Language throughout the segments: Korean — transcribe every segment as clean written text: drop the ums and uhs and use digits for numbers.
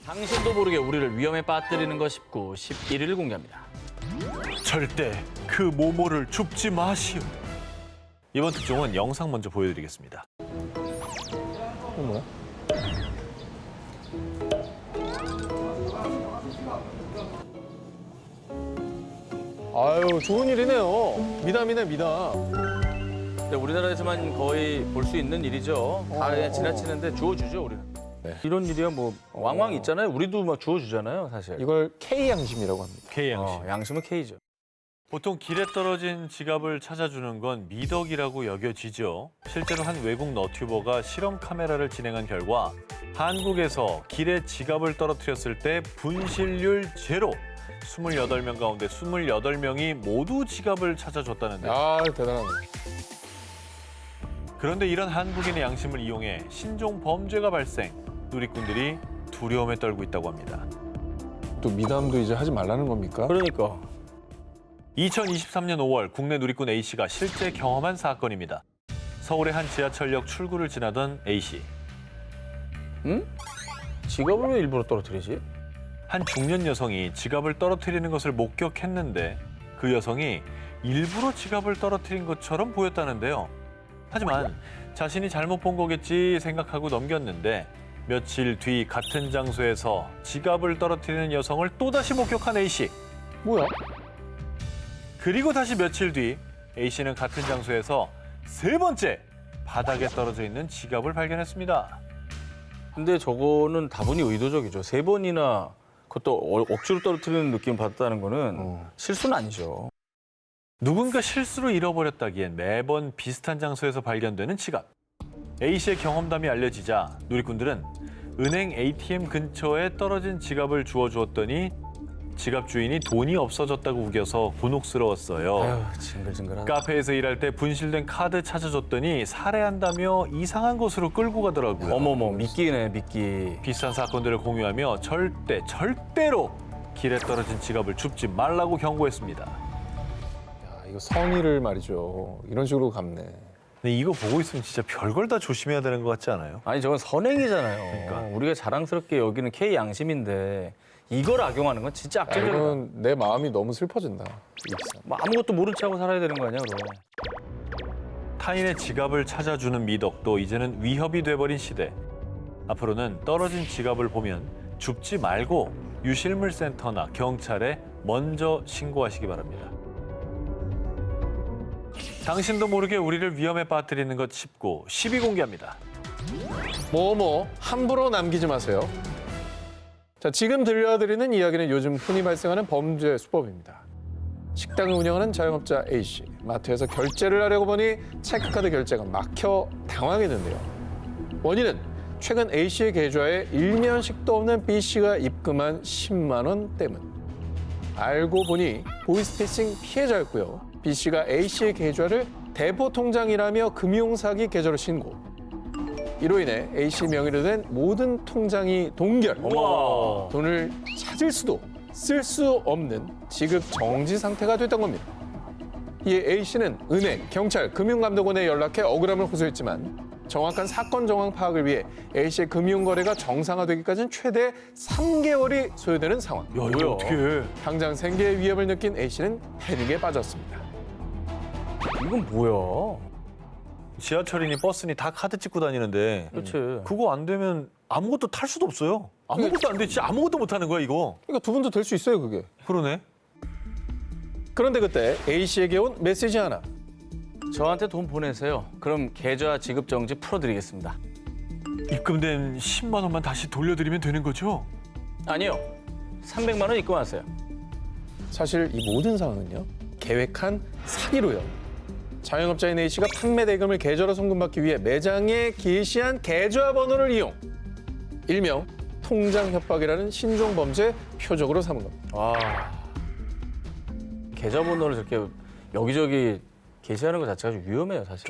당신도 모르게 우리를 위험에 빠뜨리는 것 19, 11일 공개합니다. 절대 그 모모를 줍지 마시오. 이번 특종은 영상 먼저 보여드리겠습니다. 어머. 아유, 좋은 일이네요. 미담이네, 미담. 근데 우리나라에서만 거의 볼 수 있는 일이죠. 다 그냥 지나치는데 주워주죠, 우리는. 네. 이런 일이야 뭐 왕왕 있잖아요. 우리도 막 주워주잖아요, 사실. 이걸 K양심이라고 합니다. K 양식. 양심은 K죠. 보통 길에 떨어진 지갑을 찾아주는 건 미덕이라고 여겨지죠. 실제로 한 외국 너튜버가 실험 카메라를 진행한 결과 한국에서 길에 지갑을 떨어뜨렸을 때 분실률 제로. 28명 가운데 28명이 모두 지갑을 찾아줬다는데. 아, 대단하네. 그런데 이런 한국인의 양심을 이용해 신종 범죄가 발생. 누리꾼들이 두려움에 떨고 있다고 합니다. 또 미담도 이제 하지 말라는 겁니까? 그러니까. 2023년 5월 국내 누리꾼 A씨가 실제 경험한 사건입니다. 서울의 한 지하철역 출구를 지나던 A씨. 응? 지갑을 왜 일부러 떨어뜨리지? 한 중년 여성이 지갑을 떨어뜨리는 것을 목격했는데 그 여성이 일부러 지갑을 떨어뜨린 것처럼 보였다는데요. 하지만 자신이 잘못 본 거겠지 생각하고 넘겼는데 며칠 뒤 같은 장소에서 지갑을 떨어뜨리는 여성을 또다시 목격한 A씨. 뭐야? 그리고 다시 며칠 뒤 A씨는 같은 장소에서 세 번째 바닥에 떨어져 있는 지갑을 발견했습니다. 근데 저거는 다분히 의도적이죠. 3번이나 그것도 억지로 떨어뜨리는 느낌 받았다는 거는 실수는 아니죠. 누군가 실수로 잃어버렸다기엔 매번 비슷한 장소에서 발견되는 지갑. A씨의 경험담이 알려지자 누리꾼들은 은행 ATM 근처에 떨어진 지갑을 주워주었더니 지갑 주인이 돈이 없어졌다고 우겨서 곤혹스러웠어요. 아유, 징글징글하다. 카페에서 일할 때 분실된 카드 찾아줬더니 살해한다며 이상한 곳으로 끌고 가더라고요. 어머머, 미끼네, 미끼. 비슷한 사건들을 공유하며 절대로 길에 떨어진 지갑을 줍지 말라고 경고했습니다. 야, 이거 성의를 말이죠. 이런 식으로 갚네. 근데 이거 보고 있으면 진짜 별걸 다 조심해야 되는 것 같지 않아요? 아니, 저건 선행이잖아요. 그러니까. 우리가 자랑스럽게 여기는 K 양심인데 이걸 악용하는 건 진짜 악질적이다. 이건 내 마음이 너무 슬퍼진다. 뭐 아무것도 모른 척하고 살아야 되는 거 아니야, 그럼. 타인의 지갑을 찾아주는 미덕도 이제는 위협이 돼버린 시대. 앞으로는 떨어진 지갑을 보면 줍지 말고 유실물센터나 경찰에 먼저 신고하시기 바랍니다. 당신도 모르게 우리를 위험에 빠뜨리는 것 19, 12 공개합니다. 뭐뭐 함부로 남기지 마세요. 자, 지금 들려드리는 이야기는 요즘 흔히 발생하는 범죄 수법입니다. 식당을 운영하는 자영업자 A씨. 마트에서 결제를 하려고 보니 체크카드 결제가 막혀 당황했는데요. 원인은 최근 A씨의 계좌에 일면식도 없는 B씨가 입금한 10만 원 때문. 알고 보니 보이스피싱 피해자였고요. B씨가 A씨의 계좌를 대포 통장이라며 금융사기 계좌로 신고. 이로 인해 A씨 명의로 된 모든 통장이 동결. 어머. 돈을 찾을 수도 쓸 수 없는 지급 정지 상태가 됐던 겁니다. 이에 A씨는 은행, 경찰, 금융감독원에 연락해 억울함을 호소했지만 정확한 사건 정황 파악을 위해 A씨의 금융거래가 정상화되기까지는 최대 3개월이 소요되는 상황. 야, 이거 어떻게 해? 당장 생계의 위협을 느낀 A씨는 패닉에 빠졌습니다. 이건 뭐야? 지하철이니 버스니 다 카드 찍고 다니는데 그렇지. 그거 안 되면 아무것도 탈 수도 없어요. 아무것도 안 돼. 진짜 아무것도 못 하는 거야, 이거. 그러니까 두 분도 될 수 있어요, 그게. 그러네. 그런데 그때 A씨에게 온 메시지 하나. 저한테 돈 보내세요. 그럼 계좌 지급 정지 풀어드리겠습니다. 입금된 10만 원만 다시 돌려드리면 되는 거죠? 아니요. 300만 원 입금하세요. 사실 이 모든 상황은요, 계획한 사기로요. 자영업자인 A씨가 판매 대금을 계좌로 송금받기 위해 매장에 게시한 계좌번호를 이용. 일명 통장 협박이라는 신종 범죄 표적으로 삼은 겁니다. 와. 계좌번호를 저렇게 여기저기 게시하는 것 자체가 좀 위험해요, 사실.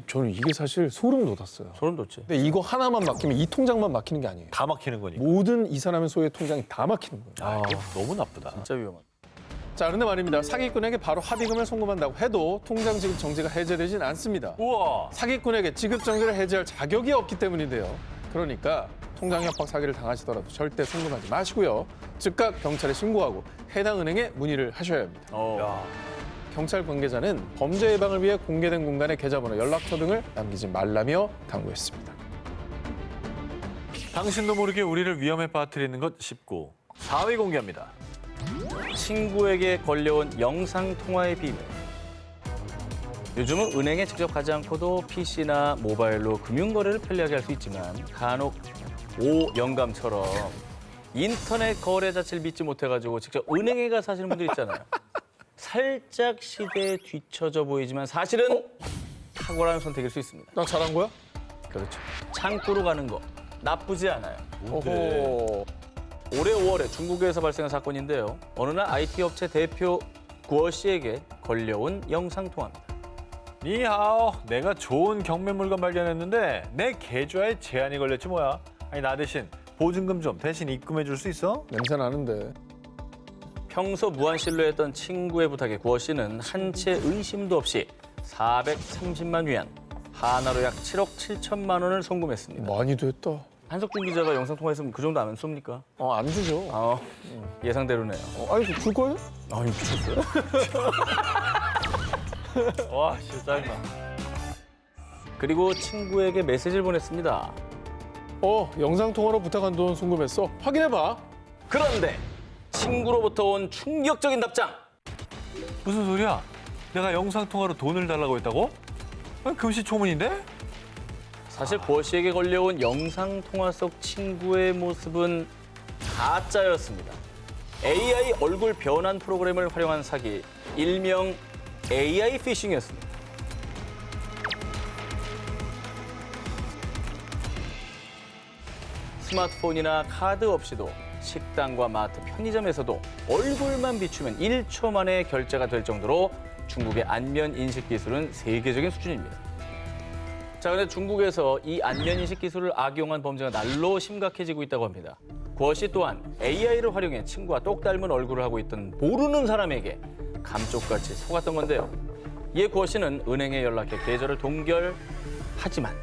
저는 이게 사실 소름 돋았어요. 소름 돋지. 근데 이거 하나만 막히면 이 통장만 막히는 게 아니에요. 다 막히는 거니까. 모든 이 사람의 소유의 통장이 다 막히는 거예요. 아, 이거 너무 나쁘다. 진짜 위험하다. 자, 그런데 말입니다. 사기꾼에게 바로 합의금을 송금한다고 해도 통장 지급 정지가 해제되진 않습니다. 우와. 사기꾼에게 지급 정지를 해제할 자격이 없기 때문인데요. 그러니까 통장 협박 사기를 당하시더라도 절대 송금하지 마시고요. 즉각 경찰에 신고하고 해당 은행에 문의를 하셔야 합니다. 경찰 관계자는 범죄 예방을 위해 공개된 공간에 계좌번호, 연락처 등을 남기지 말라며 당부했습니다. 당신도 모르게 우리를 위험에 빠뜨리는 것 19. 4위 공개합니다. 친구에게 걸려온 영상통화의 비밀. 요즘은 은행에 직접 가지 않고도 PC나 모바일로 금융거래를 편리하게 할 수 있지만 간혹 영감처럼 인터넷 거래 자체를 믿지 못해가지고 직접 은행에 가서 하시는 분들 있잖아요. 살짝 시대에 뒤처져 보이지만 사실은 탁월한 선택일 수 있습니다. 나 잘한 거야? 그렇죠. 창구로 가는 거 나쁘지 않아요. 오호. 올해 5월에 중국에서 발생한 사건인데요. 어느 날 IT 업체 대표 구어 씨에게 걸려온 영상통화입니다. 니하오, 내가 좋은 경매 물건 발견했는데 내 계좌에 제한이 걸렸지 뭐야. 아니 나 대신 보증금 좀 대신 입금해 줄 수 있어? 냄새 나는데. 평소 무한실로했던 친구의 부탁에 구어 씨는 한 채 의심도 없이 430만 위안, 하나로 약 7억 7천만 원을 송금했습니다. 많이 됐다. 한석준 기자가 영상통화했으면 그 정도 안 쏩니까? 안 주죠. 예상대로네요. 아니, 줄 거예요? 아니, 미쳤어요? 와, 진짜 짜증나. 그리고 친구에게 메시지를 보냈습니다. 영상통화로 부탁한 돈 송금했어. 확인해봐. 그런데 친구로부터 온 충격적인 답장. 무슨 소리야? 내가 영상통화로 돈을 달라고 했다고? 금시초문인데? 사실 구어 씨에게 걸려온 영상통화 속 친구의 모습은 가짜였습니다. AI 얼굴 변환 프로그램을 활용한 사기, 일명 AI 피싱이었습니다. 스마트폰이나 카드 없이도 식당과 마트, 편의점에서도 얼굴만 비추면 1초 만에 결제가 될 정도로 중국의 안면 인식 기술은 세계적인 수준입니다. 자, 그런데 중국에서 이 안면 인식 기술을 악용한 범죄가 날로 심각해지고 있다고 합니다. 구어 씨 또한 AI를 활용해 친구와 똑 닮은 얼굴을 하고 있던 모르는 사람에게 감쪽같이 속았던 건데요. 이에 구어 씨는 은행에 연락해 계좌를 동결하지만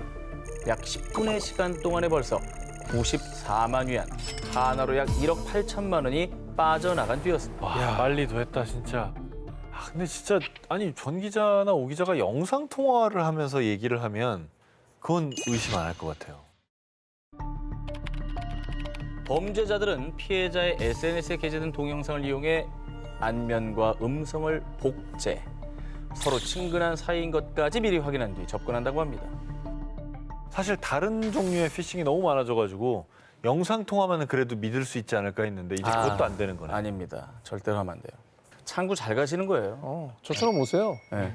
약 10분의 시간 동안에 벌써 94만 위안, 하나로 약 1억 8천만 원이 빠져나간 뒤였습니다. 와, 빨리도 했다 진짜. 근데 진짜 아니 전 기자나 오 기자가 영상 통화를 하면서 얘기를 하면 그건 의심 안 할 것 같아요. 범죄자들은 피해자의 SNS에 게재된 동영상을 이용해 안면과 음성을 복제, 서로 친근한 사이인 것까지 미리 확인한 뒤 접근한다고 합니다. 사실 다른 종류의 피싱이 너무 많아져가지고 영상 통화만은 그래도 믿을 수 있지 않을까 했는데 이제 그것도 안 되는 거네. 아닙니다. 절대로 하면 안 돼요. 창구 잘 가시는 거예요. 저처럼 오세요. 네.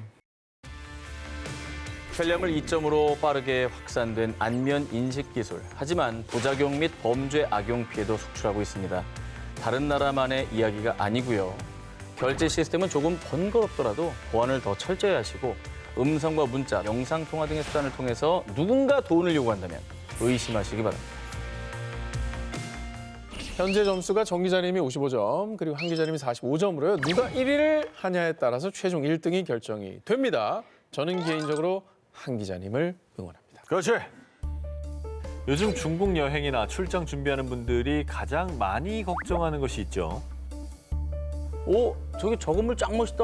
편리함을 이점으로 빠르게 확산된 안면 인식 기술. 하지만 부작용 및 범죄 악용 피해도 속출하고 있습니다. 다른 나라만의 이야기가 아니고요. 결제 시스템은 조금 번거롭더라도 보안을 더 철저히 하시고 음성과 문자, 영상 통화 등의 수단을 통해서 누군가 돈을 요구한다면 의심하시기 바랍니다. 현재 점수가 정 기자님이 55점, 그리고 한 기자님이 45점으로요. 누가 1위를 하냐에 따라서 최종 1등이 결정이 됩니다. 저는 개인적으로 한 기자님을 응원합니다. 그렇지. 요즘 중국 여행이나 출장 준비하는 분들이 가장 많이 걱정하는 것이 있죠. 저기 저 건물 짱 멋있다.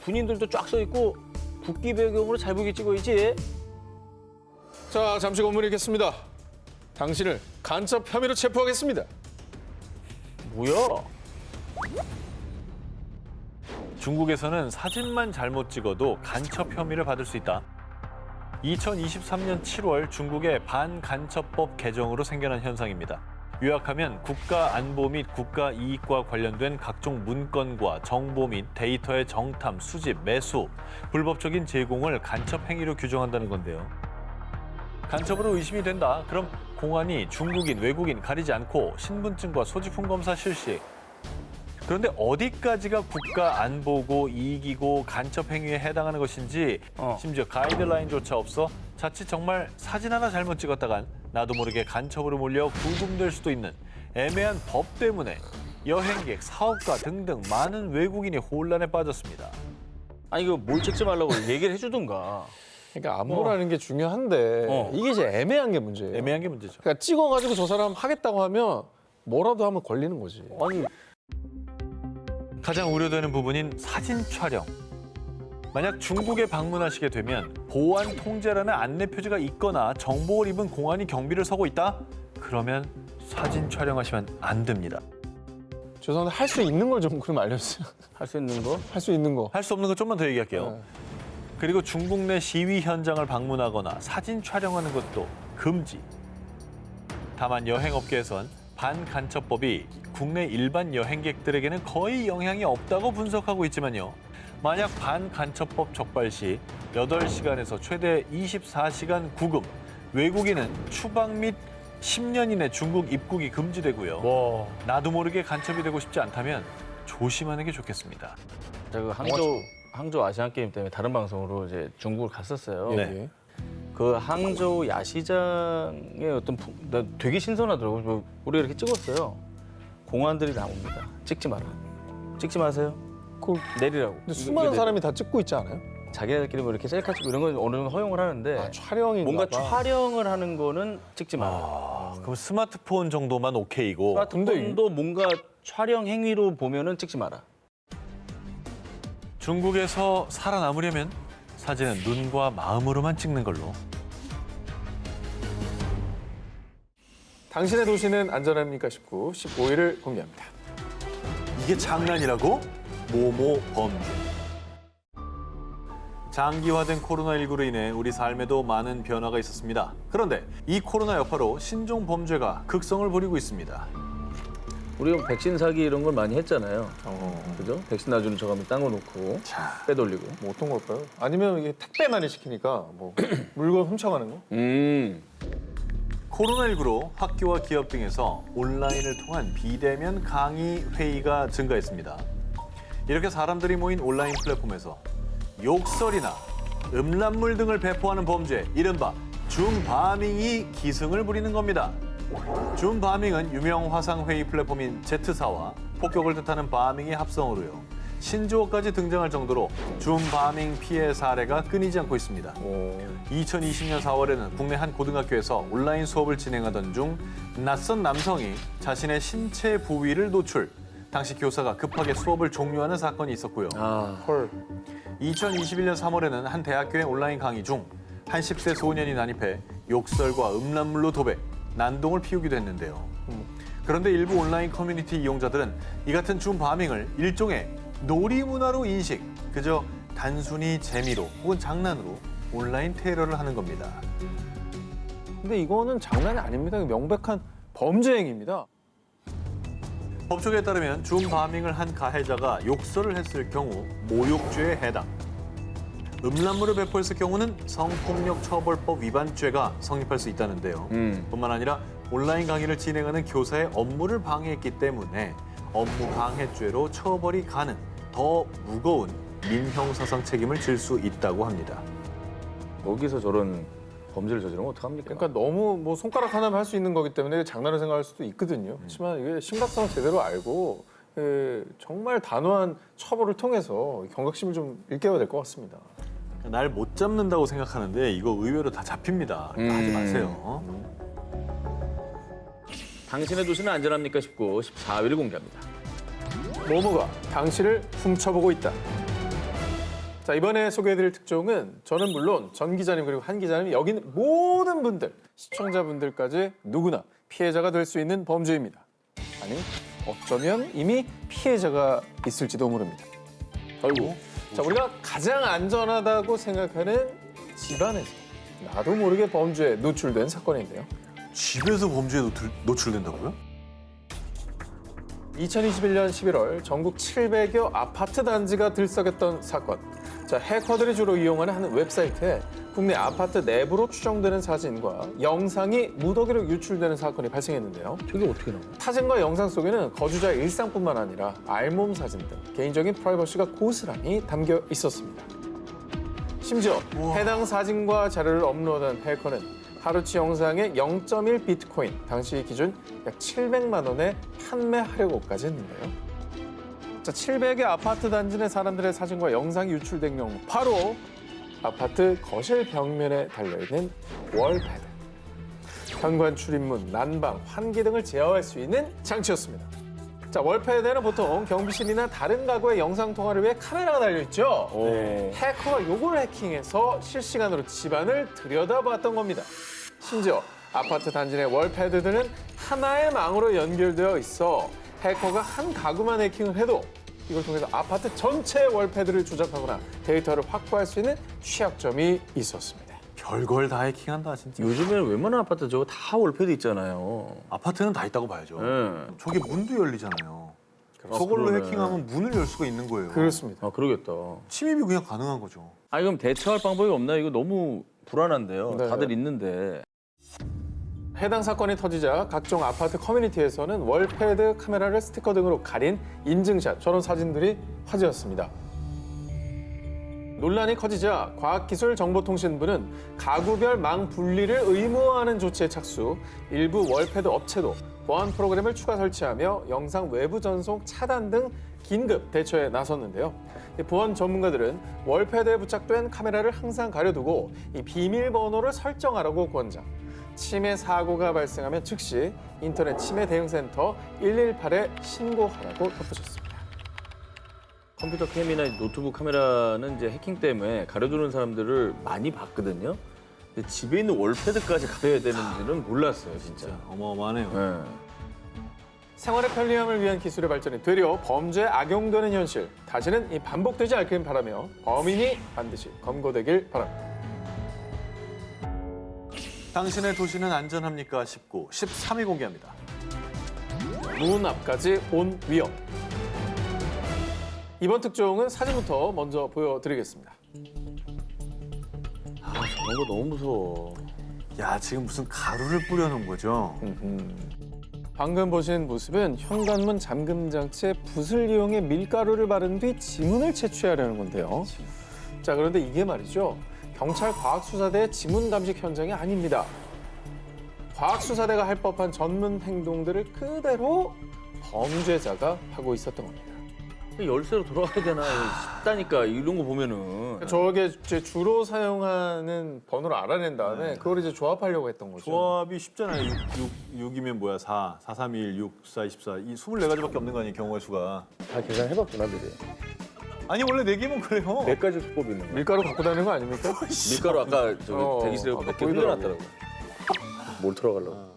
군인들도 쫙 서 있고 국기 배경으로 잘 보이게 찍어야지. 자, 잠시 건물에 있겠습니다. 당신을 간첩 혐의로 체포하겠습니다. 뭐야? 중국에서는 사진만 잘못 찍어도 간첩 혐의를 받을 수 있다. 2023년 7월 중국의 반간첩법 개정으로 생겨난 현상입니다. 요약하면 국가 안보 및 국가 이익과 관련된 각종 문건과 정보 및 데이터의 정탐, 수집, 매수, 불법적인 제공을 간첩 행위로 규정한다는 건데요. 간첩으로 의심이 된다. 그럼 공안이 중국인, 외국인 가리지 않고 신분증과 소지품 검사 실시. 그런데 어디까지가 국가 안보고 이익이고 간첩 행위에 해당하는 것인지 심지어 가이드라인조차 없어 자칫 정말 사진 하나 잘못 찍었다간 나도 모르게 간첩으로 몰려 구금될 수도 있는 애매한 법 때문에 여행객, 사업가 등등 많은 외국인이 혼란에 빠졌습니다. 아니 뭘 찍지 말라고 얘기를 해주든가. 그러니까 안보라는 게 중요한데 이게 이제 애매한 게 문제예요. 애매한 게 문제죠. 그러니까 찍어가지고 저 사람 하겠다고 하면 뭐라도 하면 걸리는 거지. 아니 가장 우려되는 부분인 사진 촬영. 만약 중국에 방문하시게 되면 보안 통제라는 안내 표지가 있거나 정복을 입은 공안이 경비를 서고 있다? 그러면 사진 촬영하시면 안 됩니다. 죄송한데 할 수 있는 걸 좀 그럼 알려주세요. 할 수 있는 거? 할 수 있는 거. 할 수 없는 거 좀만 더 얘기할게요. 네. 그리고 중국 내 시위 현장을 방문하거나 사진 촬영하는 것도 금지. 다만 여행업계에선 반간첩법이 국내 일반 여행객들에게는 거의 영향이 없다고 분석하고 있지만요. 만약 반간첩법 적발 시 8시간에서 최대 24시간 구금, 외국인은 추방 및 10년 이내 중국 입국이 금지되고요. 와. 나도 모르게 간첩이 되고 싶지 않다면 조심하는 게 좋겠습니다. 제가 항저우 아시안 게임 때문에 다른 방송으로 이제 중국을 갔었어요. 네. 예. 그 항저우 야시장의 나 되게 신선하더라고요. 우리가 이렇게 찍었어요. 공안들이 나옵니다. 찍지 마라. 찍지 마세요. 그 내리라고. 근데 수많은 사람이 다 찍고 있지 않아요? 자기네들끼리 뭐 이렇게 셀카 찍고 이런 건 어느 정도 허용을 하는데 아, 촬영인가 뭔가 봐. 촬영을 하는 거는 찍지 마라. 아, 그럼 스마트폰 정도만 오케이고. 스마트폰도 뭔가 촬영 행위로 보면은 찍지 마라. 중국에서 살아남으려면 사진은 눈과 마음으로만 찍는 걸로. 당신의 도시는 안전합니까? 19, 15일을 공개합니다. 이게 장난이라고? 모모 범죄. 장기화된 코로나19로 인해 우리 삶에도 많은 변화가 있었습니다. 그런데 이 코로나 여파로 신종 범죄가 극성을 부리고 있습니다. 우리가 백신 사기 이런 걸 많이 했잖아요. 그죠? 백신 놔주는 척하면 딴 거 놓고 빼돌리고. 뭐 어떤 걸까요? 아니면 이게 택배 많이 시키니까 뭐 물건 훔쳐가는 거? 코로나19로 학교와 기업 등에서 온라인을 통한 비대면 강의 회의가 증가했습니다. 이렇게 사람들이 모인 온라인 플랫폼에서 욕설이나 음란물 등을 배포하는 범죄, 이른바 줌바밍이 기승을 부리는 겁니다. 줌바밍은 유명 화상회의 플랫폼인 Z사와 폭격을 뜻하는 바밍의 합성어로요. 신조어까지 등장할 정도로 줌바밍 피해 사례가 끊이지 않고 있습니다. 2020년 4월에는 국내 한 고등학교에서 온라인 수업을 진행하던 중 낯선 남성이 자신의 신체 부위를 노출. 당시 교사가 급하게 수업을 종료하는 사건이 있었고요. 헐. 2021년 3월에는 한 대학교의 온라인 강의 중 한 10대 소년이 난입해 욕설과 음란물로 도배, 난동을 피우기도 했는데요. 그런데 일부 온라인 커뮤니티 이용자들은 이 같은 줌바밍을 일종의 놀이문화로 인식, 그저 단순히 재미로 혹은 장난으로 온라인 테러를 하는 겁니다. 근데 이거는 장난이 아닙니다. 명백한 범죄 행위입니다. 법조계에 따르면 줌바밍을 한 가해자가 욕설을 했을 경우 모욕죄에 해당. 음란물을 배포했을 경우는 성폭력처벌법 위반죄가 성립할 수 있다는데요. 뿐만 아니라 온라인 강의를 진행하는 교사의 업무를 방해했기 때문에 업무 방해죄로 처벌이 가능, 더 무거운 민형사상 책임을 질 수 있다고 합니다. 여기서 저런 범죄를 저지르면 어떡합니까? 그러니까 너무 뭐 손가락 하나면 할 수 있는 거기 때문에 장난을 생각할 수도 있거든요. 그렇지만 이게 심각성을 제대로 알고 정말 단호한 처벌을 통해서 경각심을 좀 일깨워야 될 것 같습니다. 날 못 잡는다고 생각하는데 이거 의외로 다 잡힙니다. 하지 마세요. 당신의 도시는 안전합니까? 19, 14일 공개합니다. 모모가 당신을 훔쳐보고 있다. 자, 이번에 소개해드릴 특종은 저는 물론 전 기자님 그리고 한 기자님 여기 있는 모든 분들, 시청자분들까지 누구나 피해자가 될 수 있는 범죄입니다. 아니, 어쩌면 이미 피해자가 있을지도 모릅니다. 아이고. 자, 우리가 가장 안전하다고 생각하는 집안에서 나도 모르게 범죄에 노출된 사건인데요. 집에서 범죄에 노출된다고요? 2021년 11월 전국 700여 아파트 단지가 들썩였던 사건. 자, 해커들이 주로 이용하는 한 웹사이트에 국내 아파트 내부로 추정되는 사진과 영상이 무더기로 유출되는 사건이 발생했는데요. 저게 어떻게 나와요? 사진과 영상 속에는 거주자의 일상뿐만 아니라 알몸 사진 등 개인적인 프라이버시가 고스란히 담겨 있었습니다. 심지어 해당 사진과 자료를 업로드한 해커는 하루치 영상의 0.1 비트코인, 당시 기준 약 700만 원에 판매하려고까지 했는데요. 자, 700의 아파트 단지 내 사람들의 사진과 영상이 유출된 경우 바로 아파트 거실 벽면에 달려있는 월패드. 현관 출입문, 난방, 환기 등을 제어할 수 있는 장치였습니다. 자, 월패드에는 보통 경비실이나 다른 가구의 영상 통화를 위해 카메라가 달려있죠. 해커가 요걸 해킹해서 실시간으로 집안을 들여다봤던 겁니다. 심지어 아파트 단지 내 월패드들은 하나의 망으로 연결되어 있어 해커가 한 가구만 해킹을 해도 이걸 통해서 아파트 전체의 월패드를 조작하거나 데이터를 확보할 수 있는 취약점이 있었습니다. 별걸 다 해킹한다 진짜. 요즘에는 웬만한 아파트 저거 다 월패드 있잖아요. 아파트는 다 있다고 봐야죠. 네. 저게 문도 열리잖아요. 아, 저걸로 그러네. 해킹하면 문을 열 수가 있는 거예요. 그렇습니다. 아, 그러겠다. 침입이 그냥 가능한 거죠. 아니, 그럼 대처할 방법이 없나요? 이거 너무 불안한데요. 네. 다들 있는데. 해당 사건이 터지자 각종 아파트 커뮤니티에서는 월패드 카메라를 스티커 등으로 가린 인증샷, 저런 사진들이 화제였습니다. 논란이 커지자 과학기술정보통신부는 가구별 망 분리를 의무화하는 조치에 착수, 일부 월패드 업체도 보안 프로그램을 추가 설치하며 영상 외부 전송 차단 등 긴급 대처에 나섰는데요. 보안 전문가들은 월패드에 부착된 카메라를 항상 가려두고 이 비밀번호를 설정하라고 권장. 침해 사고가 발생하면 즉시 인터넷 침해 대응센터 118에 신고하라고 덧붙였습니다. 컴퓨터 캠이나 노트북 카메라는 이제 해킹 때문에 가려두는 사람들을 많이 봤거든요. 근데 집에 있는 월패드까지 가려야 되는지는 몰랐어요, 진짜. 어마어마하네요. 네. 생활의 편리함을 위한 기술의 발전이 되려 범죄에 악용되는 현실, 다시는 이 반복되지 않길 바라며 범인이 반드시 검거되길 바랍니다. 당신의 도시는 안전합니까? 19, 13위 공개합니다. 문 앞까지 온 위험. 이번 특종은 사진부터 먼저 보여드리겠습니다. 아, 저런 거 너무 무서워. 야, 지금 무슨 가루를 뿌려놓은 거죠? 방금 보신 모습은 현관문 잠금 장치에 붓을 이용해 밀가루를 바른 뒤 지문을 채취하려는 건데요. 자, 그런데 이게 말이죠. 경찰 과학수사대의 지문 감식 현장이 아닙니다. 과학수사대가 할 법한 전문 행동들을 그대로 범죄자가 하고 있었던 겁니다. 열쇠로 돌아가야 되나 싶다니까, 이런 거 보면은. 저게 이제 주로 사용하는 번호를 알아낸 다음에 그걸 이제 조합하려고 했던 거죠. 조합이 쉽잖아요. 6이면 뭐야? 4, 4, 3, 1, 6, 4, 24. 이 24가지밖에 없는 거 아니에요, 경우의 수가. 다 계산해봤구나, 미리. 아니, 원래 4개면 그래요. 몇 가지 수법이 있는 거야? 밀가루 갖고 다니는 거 아닙니까? 밀가루 아까 저기 대기실에 아까 몇 개 보이더라고. 흘려놨더라고. 뭘 털어가려고.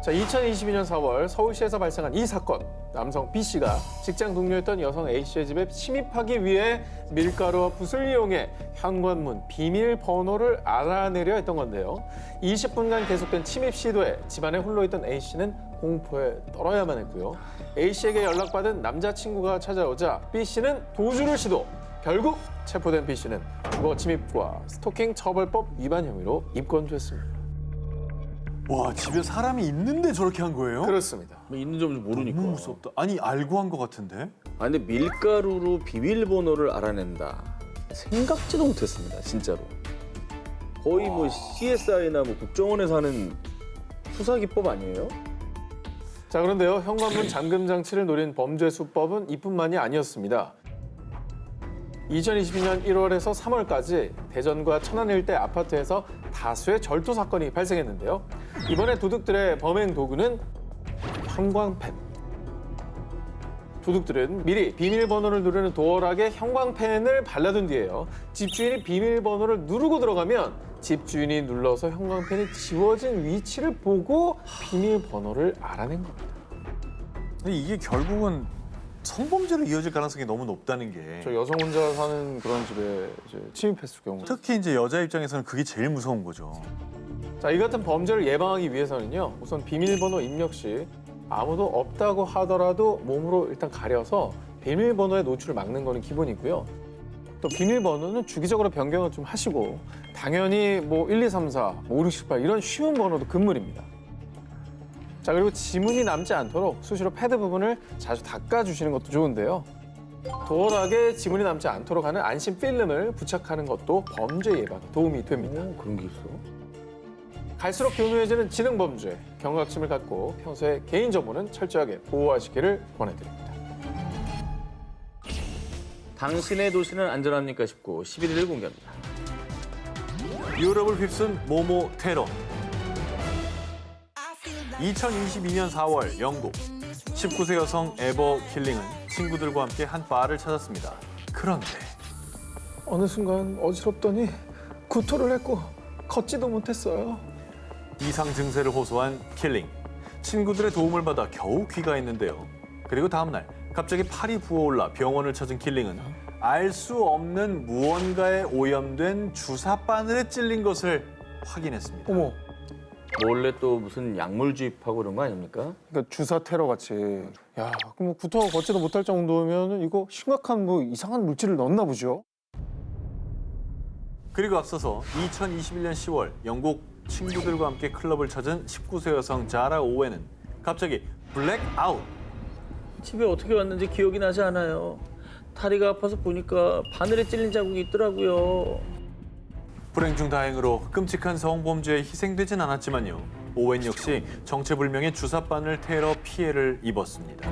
자, 2022년 4월 서울시에서 발생한 이 사건. 남성 B 씨가 직장 동료였던 여성 A 씨의 집에 침입하기 위해 밀가루와 붓을 이용해 현관문 비밀번호를 알아내려 했던 건데요. 20분간 계속된 침입 시도에 집안에 홀로 있던 A 씨는 공포에 떨어야만 했고요. A 씨에게 연락받은 남자친구가 찾아오자 B 씨는 도주를 시도. 결국 체포된 B 씨는 주거 침입과 스토킹 처벌법 위반 혐의로 입건됐습니다. 와, 집에 사람이 있는데 저렇게 한 거예요? 그렇습니다. 뭐 있는 점좀 모르니까. 너무 무섭다. 아니, 알고 한 거 같은데? 아, 근데 밀가루로 비밀번호를 알아낸다. 생각지도 못했습니다, 진짜로. 거의 뭐 CSI나 뭐 국정원에서 하는 수사 기법 아니에요? 자, 그런데요. 현관문 잠금 장치를 노린 범죄 수법은 이뿐만이 아니었습니다. 2022년 1월에서 3월까지 대전과 천안 일대 아파트에서 다수의 절도 사건이 발생했는데요. 이번에 도둑들의 범행 도구는 형광펜. 도둑들은 미리 비밀번호를 누르는 도어락에 형광펜을 발라둔 뒤에요. 집주인이 비밀번호를 누르고 들어가면 집주인이 눌러서 형광펜이 지워진 위치를 보고 비밀번호를 알아낸 겁니다. 근데 이게 결국은 성범죄로 이어질 가능성이 너무 높다는 게. 저 여성 혼자 사는 그런 집에 이제 침입했을 경우. 특히 이제 여자 입장에서는 그게 제일 무서운 거죠. 자, 이 같은 범죄를 예방하기 위해서는요. 우선 비밀번호 입력 시 아무도 없다고 하더라도 몸으로 일단 가려서 비밀번호의 노출을 막는 거는 기본이고요. 또 비밀번호는 주기적으로 변경을 좀 하시고 당연히 뭐 1, 2, 3, 4, 5, 6, 7, 8 이런 쉬운 번호도 금물입니다. 자, 그리고 지문이 남지 않도록 수시로 패드 부분을 자주 닦아주시는 것도 좋은데요. 도어락에 지문이 남지 않도록 하는 안심 필름을 부착하는 것도 범죄 예방에 도움이 됩니다. 그런 게 있어? 갈수록 교묘해지는 지능범죄, 경각심을 갖고 평소에 개인정보는 철저하게 보호하시기를 권해드립니다. 당신의 도시는 안전합니까 싶고 11위를 공개합니다. 유럽을 휩쓴 모모 테러. 2022년 4월 영국 19세 여성 에버 킬링은 친구들과 함께 한 바를 찾았습니다. 그런데 어느 순간 어지럽더니 구토를 했고 걷지도 못했어요. 이상 증세를 호소한 킬링. 친구들의 도움을 받아 겨우 귀가했는데요. 그리고 다음 날 갑자기 팔이 부어올라 병원을 찾은 킬링은 알 수 없는 무언가에 오염된 주사 바늘에 찔린 것을 확인했습니다. 어머, 몰래 또 무슨 약물 주입하고 그런 거 아닙니까? 그러니까 주사 테러 같이. 야, 그럼 뭐 구토가 걷지도 못할 정도면 이거 심각한 뭐 이상한 물질을 넣었나 보죠. 그리고 앞서서 2021년 10월 영국 친구들과 함께 클럽을 찾은 19세 여성 자라 오웬은 갑자기 블랙아웃. 집에 어떻게 왔는지 기억이 나지 않아요. 다리가 아파서 보니까 바늘에 찔린 자국이 있더라고요. 불행 중 다행으로 끔찍한 성범죄에 희생되진 않았지만요. 오웬 역시 정체불명의 주사바늘 테러 피해를 입었습니다.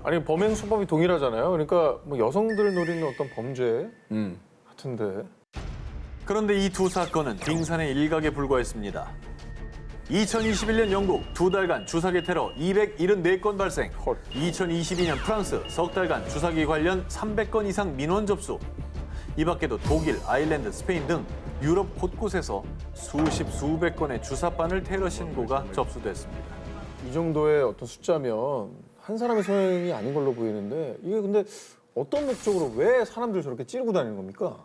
아니 범행 수법이 동일하잖아요. 그러니까 뭐 여성들을 노리는 어떤 범죄 같은데. 그런데 이 두 사건은 빙산의 일각에 불과했습니다. 2021년 영국 2달간 주사기 테러 274건 발생. 헐. 2022년 프랑스 석 달간 주사기 관련 300건 이상 민원 접수. 이 밖에도 독일, 아일랜드, 스페인 등 유럽 곳곳에서 수백 건의 주사바늘 테러 신고가 접수됐습니다. 이 정도의 어떤 숫자면 한 사람의 소행이 아닌 걸로 보이는데 이게 근데 어떤 목적으로 왜 사람들 저렇게 찌르고 다니는 겁니까?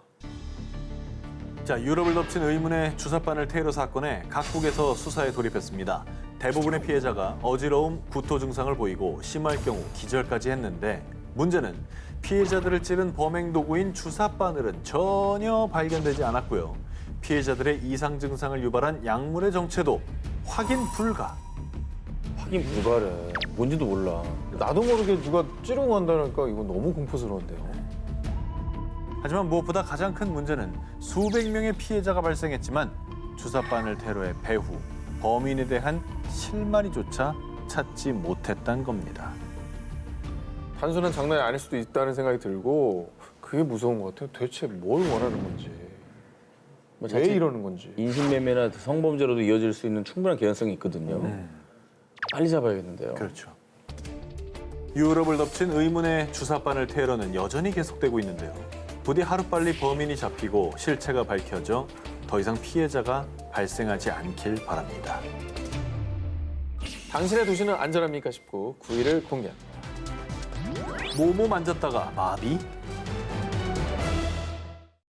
자, 유럽을 덮친 의문의 주사바늘 테러 사건에 각국에서 수사에 돌입했습니다. 대부분의 피해자가 어지러움, 구토 증상을 보이고 심할 경우 기절까지 했는데 문제는 피해자들을 찌른 범행 도구인 주사바늘은 전혀 발견되지 않았고요. 피해자들의 이상 증상을 유발한 약물의 정체도 확인 불가. 확인 불가래. 뭔지도 몰라. 나도 모르게 누가 찌르고 간다니까 이거 너무 공포스러운데요. 하지만 무엇보다 가장 큰 문제는 수백 명의 피해자가 발생했지만 주사바늘 테러의 배후, 범인에 대한 실마리조차 찾지 못했다는 겁니다. 단순한 장난이 아닐 수도 있다는 생각이 들고 그게 무서운 것 같아요. 대체 뭘 원하는 건지, 뭐 왜 자칫 이러는 건지. 인신매매나 성범죄로도 이어질 수 있는 충분한 개연성이 있거든요. 빨리 잡아야겠는데요. 그렇죠. 유럽을 덮친 의문의 주사바늘 테러는 여전히 계속되고 있는데요. 부디 하루빨리 범인이 잡히고 실체가 밝혀져 더 이상 피해자가 발생하지 않길 바랍니다. 당신의 도시는 안전합니까 싶고 9위를 공개합니다. 모모 만졌다가 마비?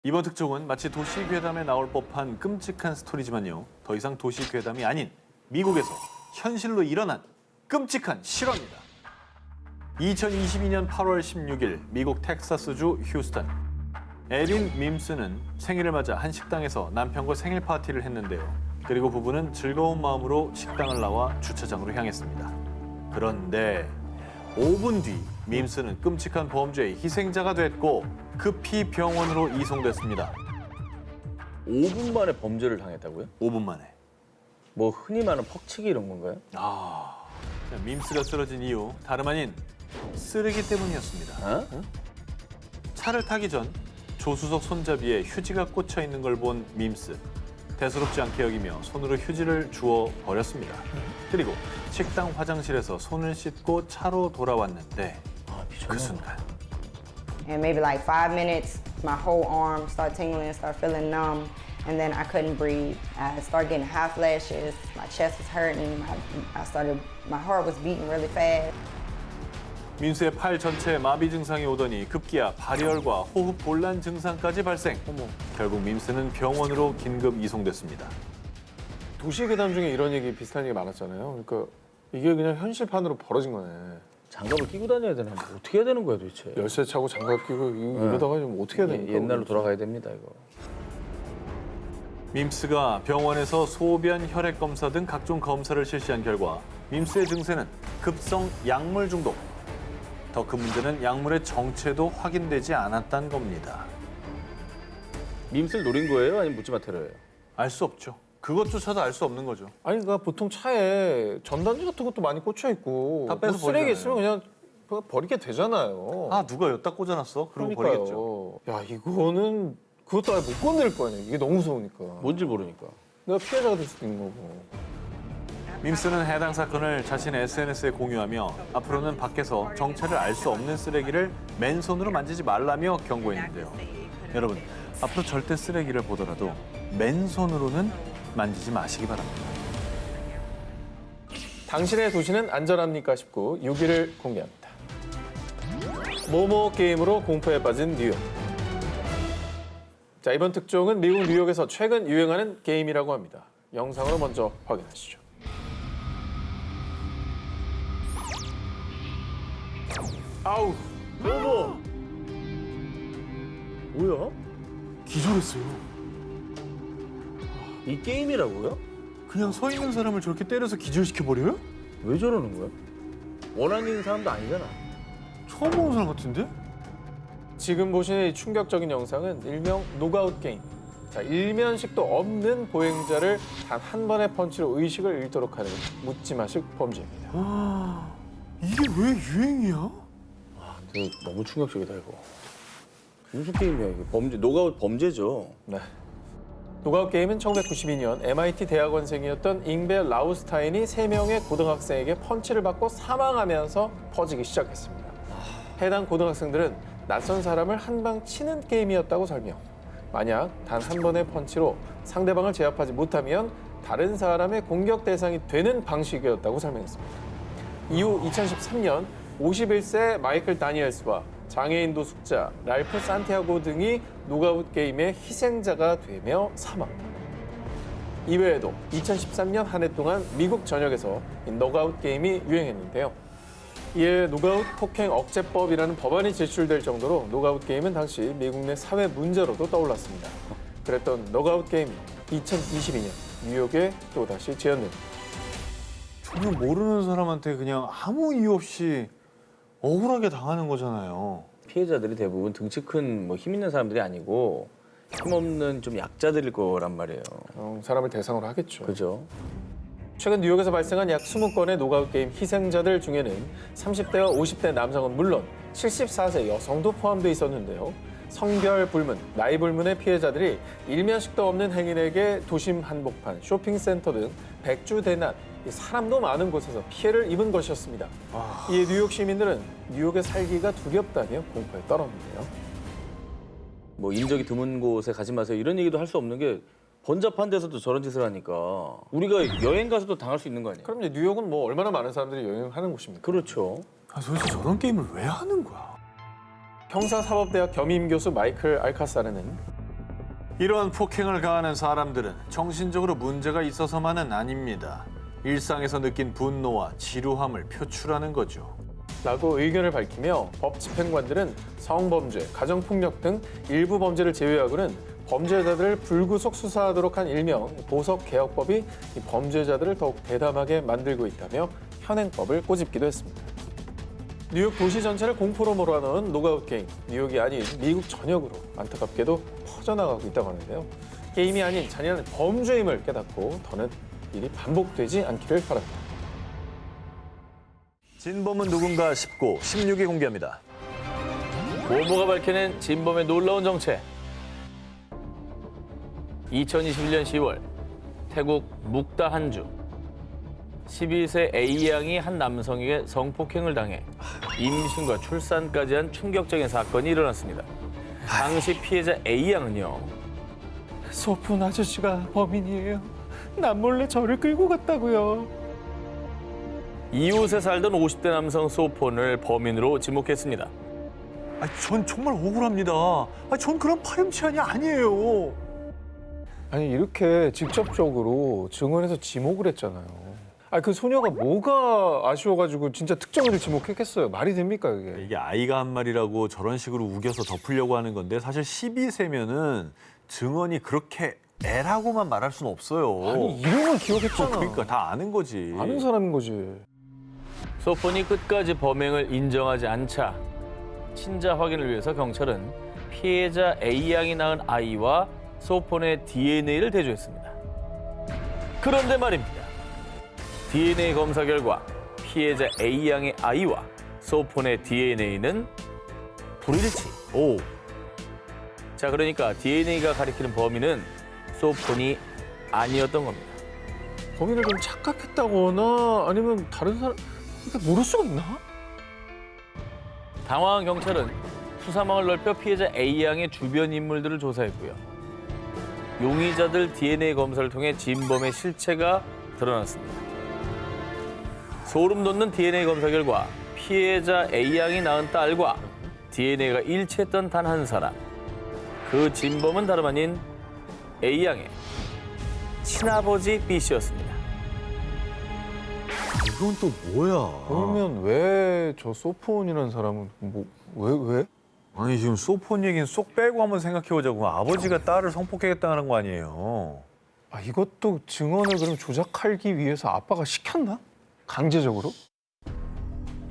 이번 특종은 마치 도시 괴담에 나올 법한 끔찍한 스토리지만요. 더 이상 도시 괴담이 아닌 미국에서 현실로 일어난 끔찍한 실화입니다. 2022년 8월 16일 미국 텍사스주 휴스턴. 에린 밈스는 생일을 맞아 한 식당에서 남편과 생일 파티를 했는데요. 그리고 부부는 즐거운 마음으로 식당을 나와 주차장으로 향했습니다. 그런데 5분 뒤 밈스는 끔찍한 범죄의 희생자가 됐고 급히 병원으로 이송됐습니다. 5분 만에 범죄를 당했다고요? 5분 만에. 뭐 흔히 말하는 퍽치기 이런 건가요? 밈스가 쓰러진 이유 다름 아닌 쓰레기 때문이었습니다. 어? 차를 타기 전 조수석 손잡이에 휴지가 꽂혀 있는 걸 본 밈스. 대수롭지 않게 여기며 손으로 휴지를 주워 버렸습니다. 그리고 식당 화장실에서 손을 씻고 차로 돌아왔는데 그 순간 And maybe like 5 minutes, my whole arm started tingling, started feeling numb, and then I couldn't breathe. I started getting hot flashes, my chest was hurting, my heart was beating really fast. 민수의 팔 전체에 마비 증상이 오더니 급기야 발열과 호흡 곤란 증상까지 발생. 결국 민수는 병원으로 긴급 이송됐습니다. 도시 괴담 중에 이런 얘기 비슷한 얘기 많았잖아요. 그러니까 이게 그냥 현실판으로 벌어진 거네. 장갑을 끼고 다녀야 되나? 뭐 어떻게 해야 되는 거야 도대체? 열쇠 차고 장갑 끼고 이러다가 좀 어떻게 해야 됩니까? 옛날로 돌아가야 됩니다 이거. 밈스가 병원에서 소변, 혈액 검사 등 각종 검사를 실시한 결과 밈스의 증세는 급성 약물 중독. 더 큰 문제는 약물의 정체도 확인되지 않았다는 겁니다. 밈스를 노린 거예요? 아니면 묻지마 테러예요? 알 수 없죠. 그것조차도 알 수 없는 거죠. 아니 그러니까 보통 차에 전단지 같은 것도 많이 꽂혀 있고 다 빼서 뭐 쓰레기 버리잖아요. 있으면 그냥 버리게 되잖아요. 아 누가 여기다 꽂아놨어? 그러고 버리겠죠. 야, 이거는 그것도 아예 못 건들 거 아니에요. 이게 너무 무서우니까. 뭔지 모르니까. 내가 피해자가 될 수도 있는 거고. 밈스는 해당 사건을 자신의 SNS에 공유하며 앞으로는 밖에서 정체를 알 수 없는 쓰레기를 맨손으로 만지지 말라며 경고했는데요. 여러분, 앞으로 절대 쓰레기를 보더라도 맨손으로는 만지지 마시기 바랍니다. 당신의 도시는 안전합니까 싶고 6위를 공개합니다. 모모 게임으로 공포에 빠진 뉴욕. 자, 이번 특종은 미국 뉴욕에서 최근 유행하는 게임이라고 합니다. 영상으로 먼저 확인하시죠. 아우, 어머. 뭐야? 기절했어요. 이 게임이라고요? 그냥 서 있는 사람을 저렇게 때려서 기절시켜버려요? 왜 저러는 거야? 원하는 있는 사람도 아니잖아. 처음 보는 사람 같은데? 지금 보시는 이 충격적인 영상은 일명 노가웃 게임. 자, 일면식도 없는 보행자를 단 한 번의 펀치로 의식을 잃도록 하는 묻지마식 범죄입니다. 이게 왜 유행이야? 근데 너무 충격적이다 이거. 무슨 게임이야 이게? 범죄, 노가웃 범죄죠. 네. 노가웃 게임은 1992년 MIT 대학원생이었던 잉베 라우스타인이 3명의 고등학생에게 펀치를 받고 사망하면서 퍼지기 시작했습니다. 해당 고등학생들은 낯선 사람을 한 방 치는 게임이었다고 설명. 만약 단 한 번의 펀치로 상대방을 제압하지 못하면 다른 사람의 공격 대상이 되는 방식이었다고 설명했습니다. 이후 2013년 51세 마이클 다니엘스와 장애인 노숙자 랄프 산티아고 등이 노가웃 게임의 희생자가 되며 사망. 이외에도 2013년 한 해 동안 미국 전역에서 이 노가웃 게임이 유행했는데요. 이에 노가웃 폭행 억제법이라는 법안이 제출될 정도로 노가웃 게임은 당시 미국 내 사회 문제로도 떠올랐습니다. 그랬던 노가웃 게임 2022년 뉴욕에 또다시 재현됩니다. 전혀 모르는 사람한테 그냥 아무 이유 없이 억울하게 당하는 거잖아요. 피해자들이 대부분 등치 큰 뭐 힘 있는 사람들이 아니고 힘없는 좀 약자들일 거란 말이에요. 사람을 대상으로 하겠죠. 그죠? 최근 뉴욕에서 발생한 약 20건의 노가웃 게임 희생자들 중에는 30대와 50대 남성은 물론 74세 여성도 포함돼 있었는데요. 성별 불문, 나이 불문의 피해자들이 일면식도 없는 행인에게 도심 한복판, 쇼핑센터 등 백주대낮, 사람도 많은 곳에서 피해를 입은 것이었습니다. 이에 뉴욕 시민들은 뉴욕에 살기가 두렵다며 공포에 떨었는데요. 뭐 인적이 드문 곳에 가지 마세요. 이런 얘기도 할 수 없는 게 번잡한 데서도 저런 짓을 하니까 우리가 여행 가서도 당할 수 있는 거 아니에요? 그럼 이제 뉴욕은 뭐 얼마나 많은 사람들이 여행하는 곳입니까? 그렇죠. 아, 도대체 저런 게임을 왜 하는 거야? 형사사법대학 겸임 교수 마이클 알카사르는 이러한 폭행을 가하는 사람들은 정신적으로 문제가 있어서만은 아닙니다. 일상에서 느낀 분노와 지루함을 표출하는 거죠. 라고 의견을 밝히며 법 집행관들은 성범죄, 가정폭력 등 일부 범죄를 제외하고는 범죄자들을 불구속 수사하도록 한 일명 보석개혁법이 이 범죄자들을 더욱 대담하게 만들고 있다며 현행법을 꼬집기도 했습니다. 뉴욕 도시 전체를 공포로 몰아넣은 노가웃 게임, 뉴욕이 아닌 미국 전역으로 안타깝게도 퍼져나가고 있다고 하는데요. 게임이 아닌 잔인한 범죄임을 깨닫고 더는 일이 반복되지 않기를 바랍니다. 진범은 누군가 19, 16위 공개합니다. 모모가 밝혀낸 진범의 놀라운 정체. 2021년 10월 태국 묵다 한주 12세 A양이 한 남성에게 성폭행을 당해 임신과 출산까지 한 충격적인 사건이 일어났습니다. 당시 피해자 A양은요. 소푼 아저씨가 범인이에요. 남몰래 저를 끌고 갔다고요. 이웃에 살던 50대 남성 소폰을 범인으로 지목했습니다. 전 정말 억울합니다. 전 그런 파렴치한이 아니에요. 아니 이렇게 직접적으로 증언해서 지목을 했잖아요. 그 소녀가 뭐가 아쉬워가지고 진짜 특정인을 지목했겠어요. 말이 됩니까 이게? 이게 아이가 한 말이라고 저런 식으로 우겨서 덮으려고 하는 건데 사실 12세면은 증언이 그렇게 애라고만 말할 수는 없어요. 아니 이름을 기억했잖아. 그러니까 다 아는 거지. 아는 사람인 거지. 소폰이 끝까지 범행을 인정하지 않자 친자 확인을 위해서 경찰은 피해자 A양이 낳은 아이와 소폰의 DNA를 대조했습니다. 그런데 말입니다. DNA 검사 결과 피해자 A양의 아이와 소폰의 DNA는 불일치. 오, 자, 그러니까 DNA가 가리키는 범인은 소폰이 아니었던 겁니다. 범인을 좀 착각했다거나 아니면 다른 사람 이게 모를 수가 있나? 당황한 경찰은 수사망을 넓혀 피해자 A양의 주변 인물들을 조사했고요. 용의자들 DNA 검사를 통해 진범의 실체가 드러났습니다. 소름 돋는 DNA 검사 결과 피해자 A양이 낳은 딸과 DNA가 일치했던 단 한 사람. 그 진범은 다름 아닌 A양의 친아버지 B씨였습니다. 이건 또 뭐야? 그러면 왜 저 소폰이라는 사람은 왜? 아니 지금 소폰 얘기는 쏙 빼고 한번 생각해보자고. 아버지가 딸을 성폭행했다는 거 아니에요? 아 이것도 증언을 그럼 조작하기 위해서 아빠가 시켰나? 강제적으로?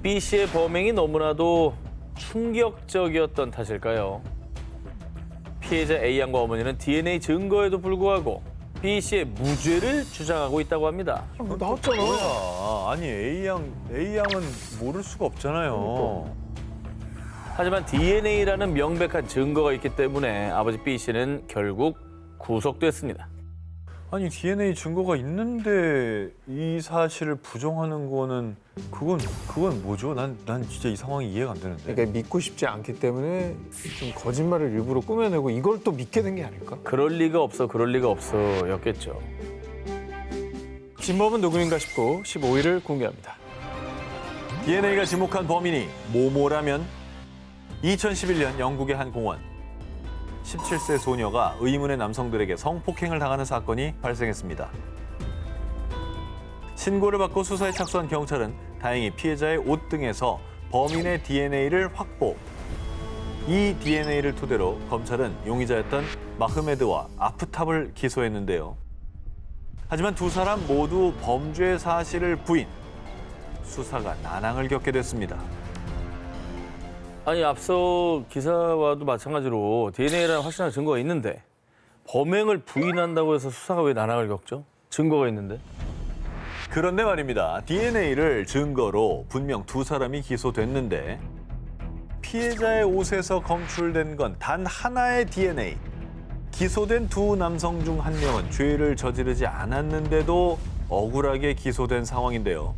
B씨의 범행이 너무나도 충격적이었던 탓일까요? 피해자 A양과 어머니는 DNA 증거에도 불구하고 B씨의 무죄를 주장하고 있다고 합니다. 나왔잖아. 뭐야? 아니 A양은 모를 수가 없잖아요. 하지만 DNA라는 명백한 증거가 있기 때문에 아버지 B씨는 결국 구속됐습니다. 아니 DNA 증거가 있는데 이 사실을 부정하는 거는 그건 뭐죠? 난 진짜 이 상황이 이해가 안 되는데. 그러니까 믿고 싶지 않기 때문에 좀 거짓말을 일부러 꾸며내고 이걸 또 믿게 된 게 아닐까? 그럴 리가 없어였겠죠. 진범은 누구인가 싶고 15일을 공개합니다. DNA가 지목한 범인이 모모라면 2011년 영국의 한 공원. 17세 소녀가 의문의 남성들에게 성폭행을 당하는 사건이 발생했습니다. 신고를 받고 수사에 착수한 경찰은 다행히 피해자의 옷 등에서 범인의 DNA를 확보. 이 DNA를 토대로 검찰은 용의자였던 마흐메드와 아프탑을 기소했는데요. 하지만 두 사람 모두 범죄 사실을 부인. 수사가 난항을 겪게 됐습니다. 아니, 앞서 기사와도 마찬가지로 DNA라는 확실한 증거가 있는데 범행을 부인한다고 해서 수사가 왜 난항을 겪죠? 증거가 있는데. 그런데 말입니다. DNA를 증거로 분명 두 사람이 기소됐는데 피해자의 옷에서 검출된 건 단 하나의 DNA. 기소된 두 남성 중 한 명은 죄를 저지르지 않았는데도 억울하게 기소된 상황인데요.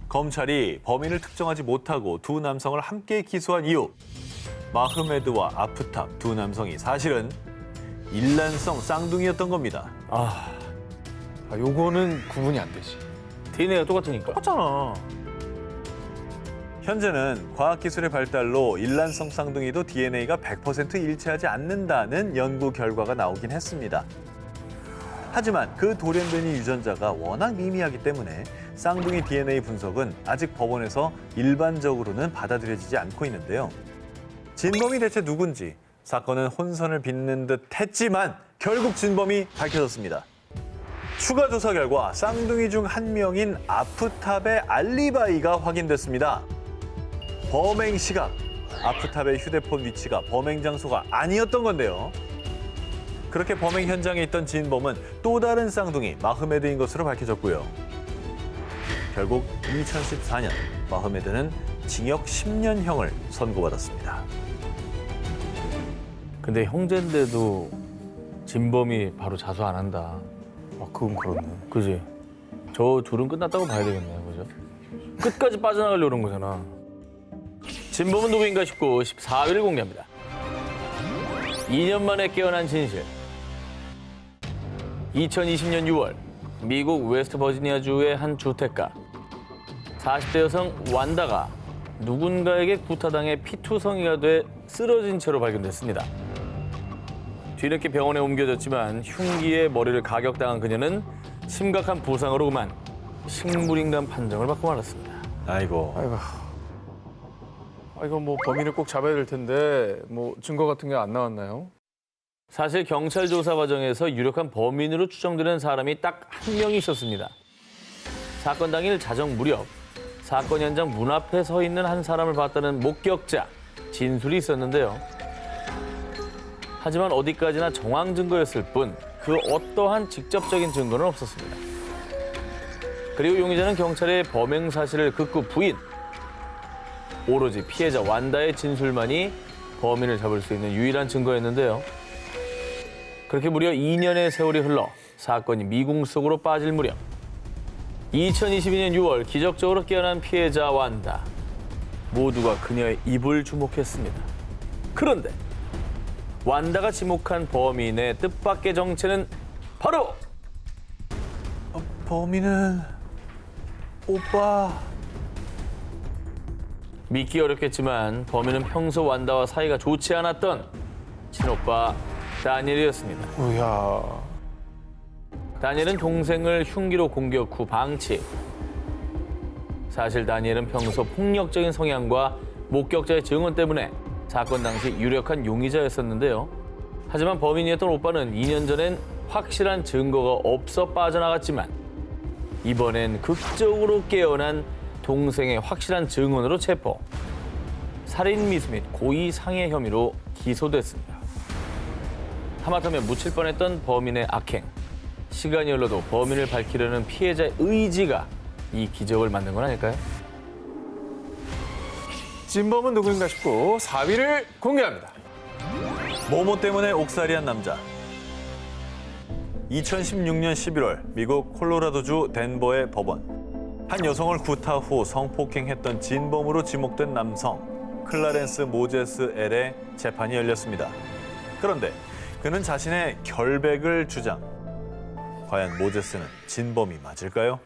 검찰이 범인을 특정하지 못하고 두 남성을 함께 기소한 이유. 마흐메드와 아프탑 두 남성이 사실은 일란성 쌍둥이였던 겁니다. 요거는 구분이 안 되지. DNA가 똑같으니까. 똑같잖아. 현재는 과학기술의 발달로 일란성 쌍둥이도 DNA가 100% 일치하지 않는다는 연구 결과가 나오긴 했습니다. 하지만 그 돌연변이 유전자가 워낙 미미하기 때문에 쌍둥이 DNA 분석은 아직 법원에서 일반적으로는 받아들여지지 않고 있는데요. 진범이 대체 누군지 사건은 혼선을 빚는 듯 했지만 결국 진범이 밝혀졌습니다. 추가 조사 결과 쌍둥이 중 한 명인 아프탑의 알리바이가 확인됐습니다. 범행 시각, 아프탑의 휴대폰 위치가 범행 장소가 아니었던 건데요. 그렇게 범행 현장에 있던 진범은 또 다른 쌍둥이 마흐메드인 것으로 밝혀졌고요. 결국 2014년 마흐메드는 징역 10년형을 선고받았습니다. 근데 형제인데도 진범이 바로 자수 안 한다. 그건 그렇네. 그지? 저 둘은 끝났다고 봐야 되겠네요. 그죠? 끝까지 빠져나가려고 그런 거잖아. 진범은 누구인가 싶고 14일 공개합니다. 2년 만에 깨어난 진실. 2020년 6월 미국 웨스트버지니아주의 한 주택가. 40대 여성 완다가 누군가에게 구타당해 피투성이가 돼 쓰러진 채로 발견됐습니다. 뒤늦게 병원에 옮겨졌지만 흉기에 머리를 가격당한 그녀는 심각한 부상으로 그만 식물인간 판정을 받고 말았습니다. 아이고. 이거 뭐 범인을 꼭 잡아야 될 텐데 뭐 증거 같은 게 안 나왔나요? 사실 경찰 조사 과정에서 유력한 범인으로 추정되는 사람이 딱 한 명이 있었습니다. 사건 당일 자정 무렵 사건 현장 문 앞에 서 있는 한 사람을 봤다는 목격자 진술이 있었는데요. 하지만 어디까지나 정황 증거였을 뿐 그 어떠한 직접적인 증거는 없었습니다. 그리고 용의자는 경찰의 범행 사실을 극구 부인. 오로지 피해자 완다의 진술만이 범인을 잡을 수 있는 유일한 증거였는데요. 그렇게 무려 2년의 세월이 흘러 사건이 미궁 속으로 빠질 무렵 2022년 6월 기적적으로 깨어난 피해자 완다. 모두가 그녀의 입을 주목했습니다. 그런데 완다가 지목한 범인의 뜻밖의 정체는 바로 범인은 오빠. 믿기 어렵겠지만 범인은 평소 완다와 사이가 좋지 않았던 친오빠 다니엘이었습니다. 우야. 다니엘은 동생을 흉기로 공격 후 방치. 사실 다니엘은 평소 폭력적인 성향과 목격자의 증언 때문에 사건 당시 유력한 용의자였었는데요. 하지만 범인이었던 오빠는 2년 전엔 확실한 증거가 없어 빠져나갔지만 이번엔 극적으로 깨어난 동생의 확실한 증언으로 체포. 살인 미수 및 고의 상해 혐의로 기소됐습니다. 하마터면 묻힐 뻔했던 범인의 악행. 시간이 흘러도 범인을 밝히려는 피해자의 의지가 이 기적을 만든 건 아닐까요? 진범은 누구인가 싶고 4위를 공개합니다. 모모 때문에 옥살이한 남자. 2016년 11월 미국 콜로라도주 덴버의 법원. 한 여성을 구타 후 성폭행했던 진범으로 지목된 남성 클라렌스 모제스 L의 재판이 열렸습니다. 그런데 그는 자신의 결백을 주장. 과연 모제스는 진범이 맞을까요?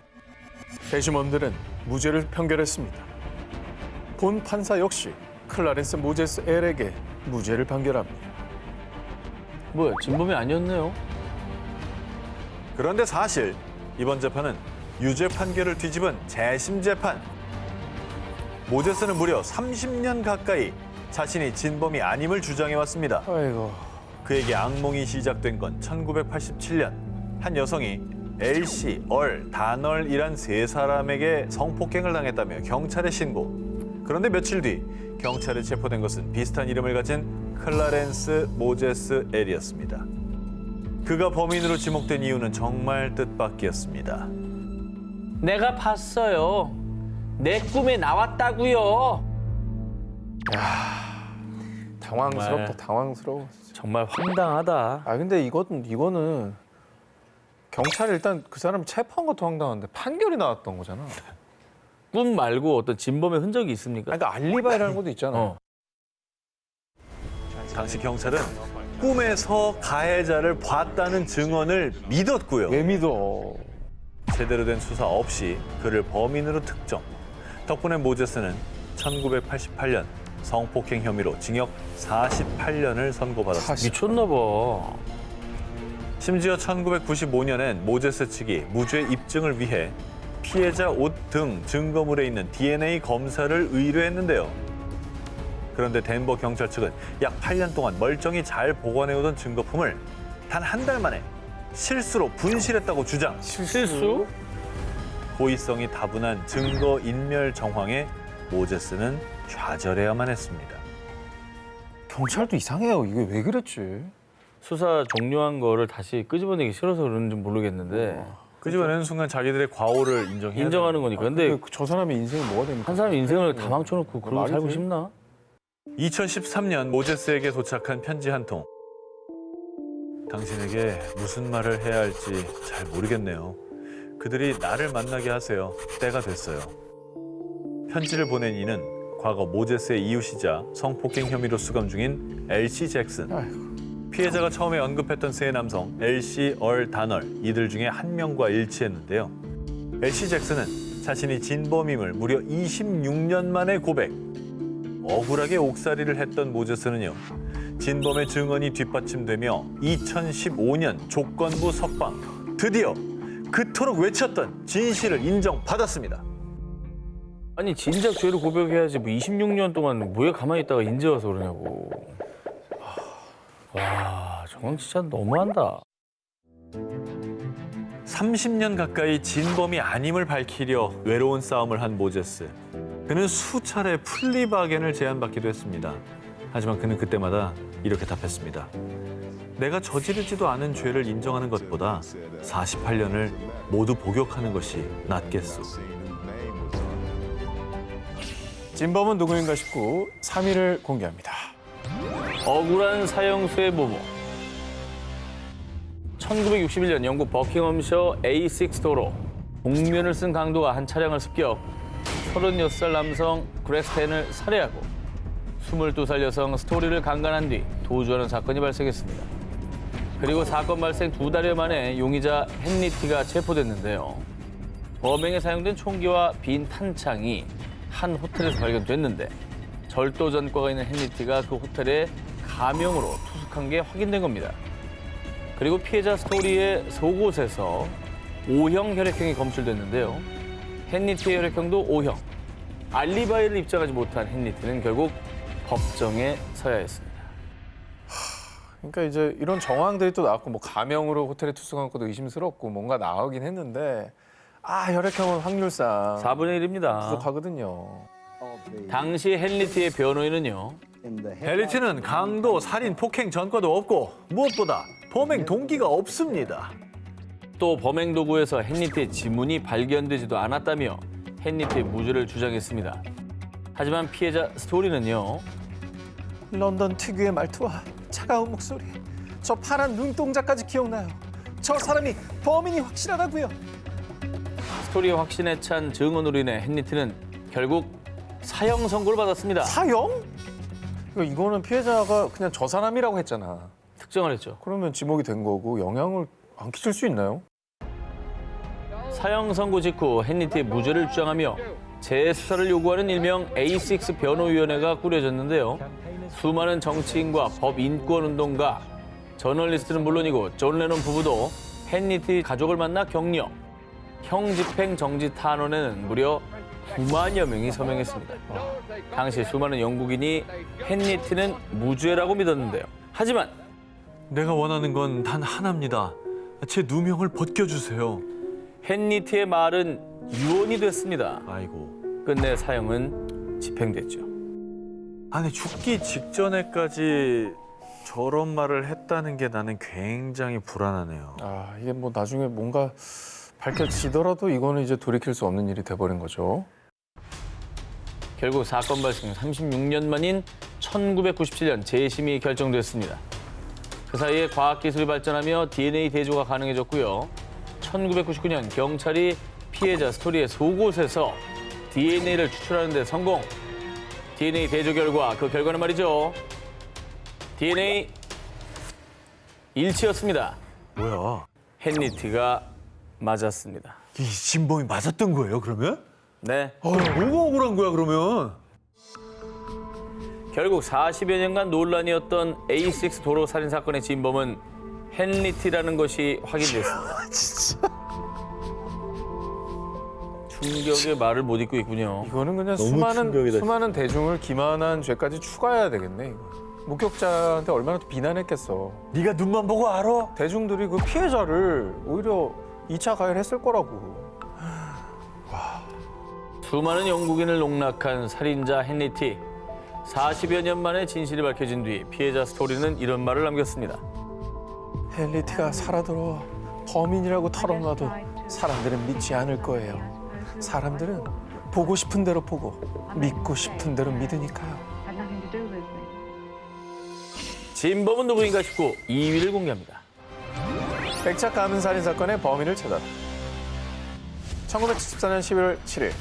대심원들은 무죄를 판결했습니다. 본 판사 역시 클라렌스 모제스 L에게 무죄를 판결합니다. 뭐야, 진범이 아니었네요. 그런데 사실 이번 재판은 유죄 판결을 뒤집은 재심 재판. 모제스는 무려 30년 가까이 자신이 진범이 아님을 주장해왔습니다. 아이고. 그에게 악몽이 시작된 건 1987년 한 여성이 LC, 얼, 다널이란 세 사람에게 성폭행을 당했다며 경찰에 신고. 그런데 며칠 뒤 경찰에 체포된 것은 비슷한 이름을 가진 클라렌스 모제스 L이었습니다. 그가 범인으로 지목된 이유는 정말 뜻밖이었습니다. 내가 봤어요. 내 꿈에 나왔다고요. 당황스럽다, 정말. 당황스러워. 정말 황당하다. 아 근데 이거는 경찰이 일단 그 사람 체포한 것도 황당한데 판결이 나왔던 거잖아. 꿈 말고 어떤 진범의 흔적이 있습니까? 그러니까 알리바이라는 것도 있잖아. 어. 당시 경찰은 꿈에서 가해자를 봤다는 증언을 믿었고요. 왜 믿어? 제대로 된 수사 없이 그를 범인으로 특정. 덕분에 모제스는 1988년 성폭행 혐의로 징역 48년을 선고받았습니다. 미쳤나 봐. 심지어 1995년엔 모제스 측이 무죄 입증을 위해 피해자 옷 등 증거물에 있는 DNA 검사를 의뢰했는데요. 그런데 덴버 경찰 측은 약 8년 동안 멀쩡히 잘 보관해오던 증거품을 단 한 달 만에 실수로 분실했다고 주장. 실수? 고의성이 다분한 증거 인멸 정황에 모제스는 좌절해야만 했습니다. 경찰도 이상해요. 이게 왜 그랬지? 수사 종료한 거를 다시 끄집어내기 싫어서 그런지 모르겠는데 끄집어내는 순간 자기들의 과오를 인정해야 인정하는 거니까. 근데 저 사람의 인생이 뭐가 됩니까? 한 사람의 인생을 다 망쳐놓고 그러고 말이 살고 돼? 싶나? 2013년 모제스에게 도착한 편지 한 통. 당신에게 무슨 말을 해야 할지 잘 모르겠네요. 그들이 나를 만나게 하세요. 때가 됐어요. 편지를 보낸 이는 과거 모제스의 이웃이자 성폭행 혐의로 수감 중인 LC 잭슨. 아이고. 피해자가 처음에 언급했던 세 남성 LC, 얼, 다널 이들 중에 한 명과 일치했는데요. LC 잭슨은 자신이 진범임을 무려 26년 만에 고백. 억울하게 옥살이를 했던 모제스는요. 진범의 증언이 뒷받침되며 2015년 조건부 석방. 드디어 그토록 외쳤던 진실을 인정받았습니다. 아니 진작 죄를 고백해야지 뭐 26년 동안 뭐에 가만히 있다가 인제 와서 그러냐고. 와, 저건 진짜 너무한다. 30년 가까이 진범이 아님을 밝히려 외로운 싸움을 한 모제스. 그는 수차례 플리바겐을 제안받기도 했습니다. 하지만 그는 그때마다 이렇게 답했습니다. 내가 저지르지도 않은 죄를 인정하는 것보다 48년을 모두 복역하는 것이 낫겠소. 진범은 누구인가 싶고 3위를 공개합니다. 억울한 사형수의 모모. 1961년 영국 버킹엄셔 A6 도로 복면을 쓴 강도가 한 차량을 습격, 36살 남성 그레스텐을 살해하고 22살 여성 스토리를 강간한 뒤 도주하는 사건이 발생했습니다. 그리고 사건 발생 2달여 만에 용의자 헨리티가 체포됐는데요. 범행에 사용된 총기와 빈 탄창이 한 호텔에서 발견됐는데 절도 전과가 있는 헨리티가 그 호텔에 가명으로 투숙한 게 확인된 겁니다. 그리고 피해자 스토리의 속옷에서 O형 혈액형이 검출됐는데요. 헨리티의 혈액형도 O형. 알리바이를 입증하지 못한 헨리티는 결국 법정에 서야 했습니다. 그러니까 이제 이런 정황들이 또 나왔고 뭐 가명으로 호텔에 투숙한 것도 의심스럽고 뭔가 나오긴 했는데 혈액형은 확률상 4분의 1입니다. 부족하거든요. 당시 헨리티의 변호인은요. 헨리티는 강도, 살인, 폭행 전과도 없고 무엇보다 범행 동기가 없습니다. 또 범행 도구에서 헨리티의 지문이 발견되지도 않았다며 헨리티의 무죄를 주장했습니다. 하지만 피해자 스토리는요. 런던 특유의 말투와 차가운 목소리, 저 파란 눈동자까지 기억나요. 저 사람이 범인이 확실하다고요. 스토리의 확신에 찬 증언으로 인해 헨리티는 결국 사형 선고를 받았습니다. 사형? 이거는 피해자가 그냥 저 사람이라고 했잖아. 특정을 했죠. 그러면 지목이 된 거고 영향을 안 끼칠 수 있나요? 사형 선고 직후 헨리티의 무죄를 주장하며 재수사를 요구하는 일명 A6 변호위원회가 꾸려졌는데요. 수많은 정치인과 법인권운동가, 저널리스트는 물론이고 존 레논 부부도 헨리티 가족을 만나 격려. 형 집행 정지 탄원에는 무려 9만여 명이 서명했습니다. 당시 수많은 영국인이 헨리티는 무죄라고 믿었는데요. 하지만 내가 원하는 건 단 하나입니다. 제 누명을 벗겨주세요. 헨리티의 말은 유언이 됐습니다. 아이고. 끝내 사형은 집행됐죠. 아니 죽기 직전에까지 저런 말을 했다는 게 나는 굉장히 불안하네요. 이게 뭐 나중에 뭔가 밝혀지더라도 이거는 이제 돌이킬 수 없는 일이 돼버린 거죠. 결국 사건 발생 36년 만인 1997년 재심이 결정됐습니다. 그 사이에 과학기술이 발전하며 DNA 대조가 가능해졌고요. 1999년 경찰이 피해자 스토리의 속옷에서 DNA를 추출하는 데 성공. DNA 대조 결과, 그 결과는 말이죠. DNA 일치였습니다. 뭐야? 헨리티가 맞았습니다. 이 진범이 맞았던 거예요, 그러면? 네. 뭐가 억울한 거야, 그러면? 결국 40여 년간 논란이었던 A6 도로 살인 사건의 진범은 헨리티라는 것이 확인됐습니다. 진짜. 충격의 말을 못 잇고 있군요. 이거는 그냥 너무 수많은 충격이다, 대중을 기만한 죄까지 추가해야 되겠네. 이거. 목격자한테 얼마나 또 비난했겠어. 네가 눈만 보고 알아? 대중들이 그 피해자를 오히려 2차 가해했을 거라고. 수많은 영국인을 농락한 살인자 헨리티. 40여 년 만에 진실이 밝혀진 뒤 피해자 스토리는 이런 말을 남겼습니다. 헨리티가 살아들어 범인이라고 털어놔도 사람들은 믿지 않을 거예요. 사람들은 보고 싶은 대로 보고 믿고 싶은 대로 믿으니까요. had nothing to do with me. 진범은 누구인가 싶고 2위를 공개합니다. 백작 가문 살인 사건의 범인을 찾아라. 1974년 11월 7일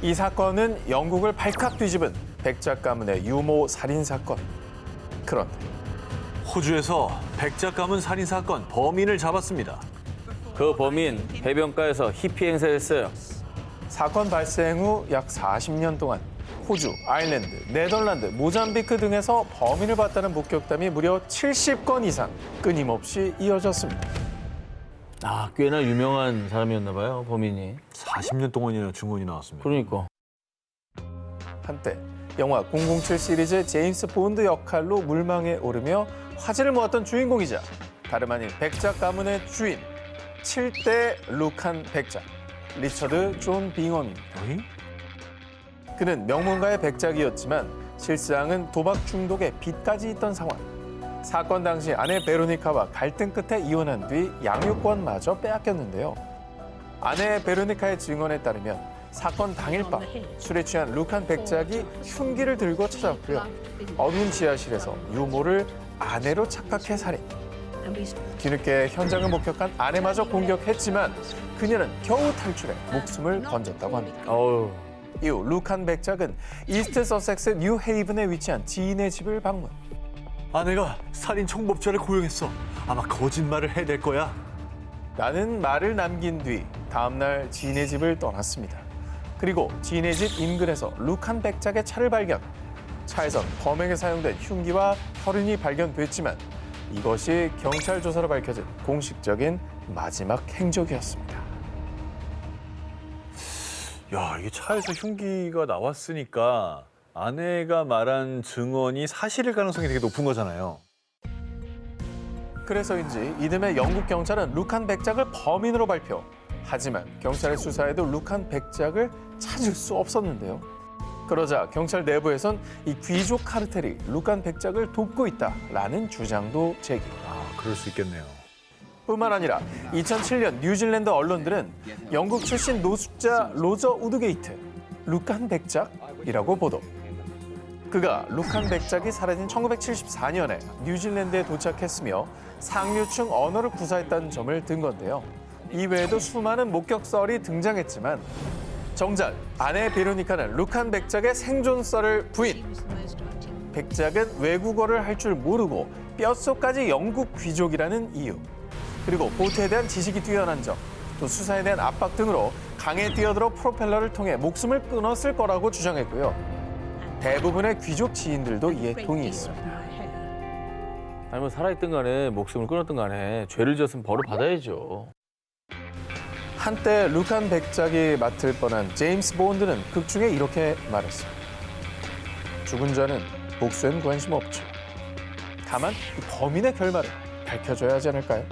이 사건은 영국을 발칵 뒤집은 백작 가문의 유모 살인 사건. 그런데 호주에서 백작 가문 살인 사건 범인을 잡았습니다. 그 범인 해변가에서 히피 행사를 했어요. 사건 발생 후 약 40년 동안 호주, 아일랜드, 네덜란드, 모잠비크 등에서 범인을 봤다는 목격담이 무려 70건 이상 끊임없이 이어졌습니다. 꽤나 유명한 사람이었나 봐요, 범인이. 40년 동안이나 증언이 나왔습니다. 그러니까. 한때 영화 007 시리즈 제임스 본드 역할로 물망에 오르며 화제를 모았던 주인공이자 다름 아닌 백작 가문의 주인 7대 룩한 백작 리처드 존 빙엄입니다. 그는 명문가의 백작이었지만 실상은 도박 중독에 빚까지 있던 상황. 사건 당시 아내 베로니카와 갈등 끝에 이혼한 뒤 양육권마저 빼앗겼는데요. 아내 베로니카의 증언에 따르면 사건 당일 밤 술에 취한 루칸 백작이 흉기를 들고 찾아왔고요. 어두운 지하실에서 유모를 아내로 착각해 살인. 뒤늦게 현장을 목격한 아내마저 공격했지만 그녀는 겨우 탈출해 목숨을 건졌다고 합니다. 어우. 이후 루칸 백작은 이스트 서섹스 뉴헤이븐에 위치한 지인의 집을 방문. 아내가 살인 총법자를 고용했어. 아마 거짓말을 해댈 거야. 라는 말을 남긴 뒤 다음날 지인의 집을 떠났습니다. 그리고 지인의 집 인근에서 루칸 백작의 차를 발견. 차에선 범행에 사용된 흉기와 혈흔이 발견됐지만 이것이 경찰 조사로 밝혀진 공식적인 마지막 행적이었습니다. 야, 이게 차에서 흉기가 나왔으니까 아내가 말한 증언이 사실일 가능성이 되게 높은 거잖아요. 그래서인지 이듬해 영국 경찰은 루칸 백작을 범인으로 발표. 하지만 경찰의 수사에도 루칸 백작을 찾을 수 없었는데요. 그러자 경찰 내부에선 이 귀족 카르텔이 루칸 백작을 돕고 있다라는 주장도 제기. 아, 그럴 수 있겠네요. 뿐만 아니라 2007년 뉴질랜드 언론들은 영국 출신 노숙자 로저 우드게이트, 루칸 백작이라고 보도. 그가 루칸 백작이 사라진 1974년에 뉴질랜드에 도착했으며 상류층 언어를 구사했다는 점을 든 건데요. 이외에도 수많은 목격설이 등장했지만 정작 아내 베로니카는 루칸 백작의 생존설을 부인. 백작은 외국어를 할 줄 모르고 뼛속까지 영국 귀족이라는 이유. 그리고 보트에 대한 지식이 뛰어난 점, 또 수사에 대한 압박 등으로 강에 뛰어들어 프로펠러를 통해 목숨을 끊었을 거라고 주장했고요. 대부분의 귀족 지인들도 이에 동의했습니다. 아니 뭐 살아있든 간에 목숨을 끊었든 간에 죄를 지었으면 벌을 받아야죠. 한때 루칸 백작이 맡을 뻔한 제임스 본드는 극 중에 이렇게 말했어요. 죽은 자는 복수엔 관심 없죠. 다만 이 범인의 결말을 밝혀줘야 하지 않을까요?